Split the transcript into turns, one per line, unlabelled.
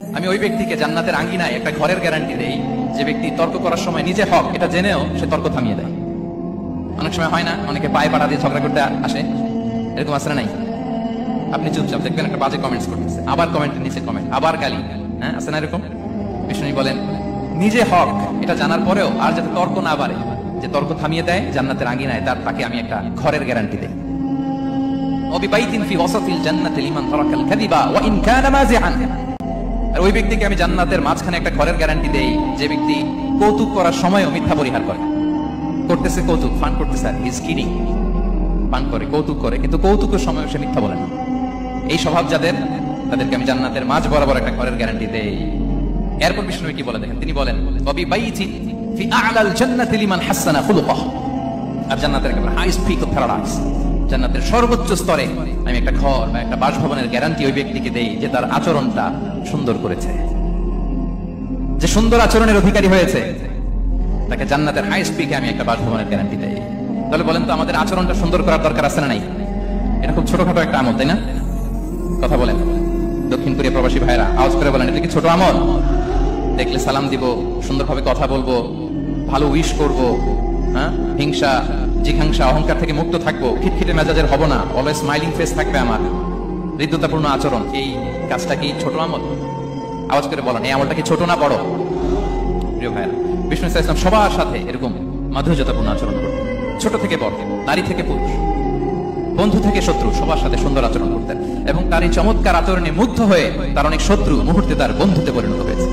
আমি ওই ব্যক্তিকে জান্নাতের আঙ্গিনায় একটা ঘরের গ্যারান্টি দেই যে ব্যক্তি তর্ক করার সময় নিজে হক এটা জেনেও সে তর্ক থামিয়ে দেয়। অনেক সময় হয় না, অনেকে পায়ে পাড়া দিয়ে ঝগড়া করতে আসে, এরকম আসে না নাই? আপনি চুপচাপ দেখবেন একটা বাজে কমেন্টস করতেছে, আবার কমেন্টের নিচে কমেন্ট, আবার গালি, হ্যাঁ আসে না এরকম? বিষ্ণু বলেন নিজে হক এটা জানার পরেও আর যাতে তর্ক না বাড়ে, যে তর্ক থামিয়ে দেয় জান্নাতের আঙ্গিনায়, তাকে আমি একটা ঘরের গ্যারান্টি দেই। ওয়াবিবাইতিন ফি ওয়াসাতিল জান্নাতি লিমান তারাকাল কাযিবা ওয়া ইন কানা মাযিআন। আর ওই ব্যক্তিকে আমি জান্নাতের মাঝখানে একটা ঘরের গ্যারান্টি দেই যে ব্যক্তি কৌতুক করার সময়ও মিথ্যা পরিহার করে। করতেছে কৌতুক, ফান করতেছে, আর ইজ কিডিং, ফান করে, কৌতুক করে, কিন্তু কৌতুকের সময় সে মিথ্যা বলে না। এই স্বভাব যাদের, তাদেরকে আমি জান্নাতের মাঝ বরাবর একটা ঘরের গ্যারান্টি দেই। এরপর বিষ্ণু কি বলে দেখেন, তিনি বলেন ওয়াবিবাইতিন ফি আ'লাল জান্নাতি লিমান হাসানা খুলুকাহু। আর জান্নাতের একেবারে হাইস্ট পিক অফ প্যারাডাইস, জান্নাতের সর্বোচ্চ স্তরে আমি একটা ঘর বা একটা বাসভবনের গ্যারান্টি ওই ব্যক্তিকে দেই যে তার আচরণটা সুন্দর করেছে, যে সুন্দর আচরণের অধিকারী হয়েছে, তাকে জান্নাতের হাইস্ট পিকে আমি একটা বাসভবনের গ্যারান্টি দেই। তাহলে বলেন তো আমাদের আচরণটা সুন্দর করার দরকার আছে না নাই? এটা খুব ছোটখাটো একটা আমল, তাই না? কথা বলেন দক্ষিণ কোরিয়া প্রবাসী ভাইরা, আওয়াজ করে বলেন এটা কি ছোট আমল? দেখলে সালাম দিব, সুন্দরভাবে কথা বলবো, ভালো উইশ করব, হ্যাঁ, হিংসা জিঘাংসা অহংকার থেকে মুক্ত থাকবো, খিটখিটে মেজাজের হব না, অলওয়েজ স্মাইলিং ফেস থাকবে আমার, হৃদ্যতাপূর্ণ আচরণ। এই কাজটা কি ছোট আমল? আওয়াজ করে বলেন এই আমলটা কি ছোট না বড়? প্রিয় ভাইরা, বিষ্ণু ইসলাম সবার সাথে এরকম মাধুর্যতাপূর্ণ আচরণ করতেন, ছোট থেকে বড়, নারী থেকে পুরুষ, বন্ধু থেকে শত্রু, সবার সাথে সুন্দর আচরণ করতেন। এবং তার এই চমৎকার আচরণে মুগ্ধ হয়ে তার অনেক শত্রু মুহূর্তে তার বন্ধুতে পরিণত হয়েছে।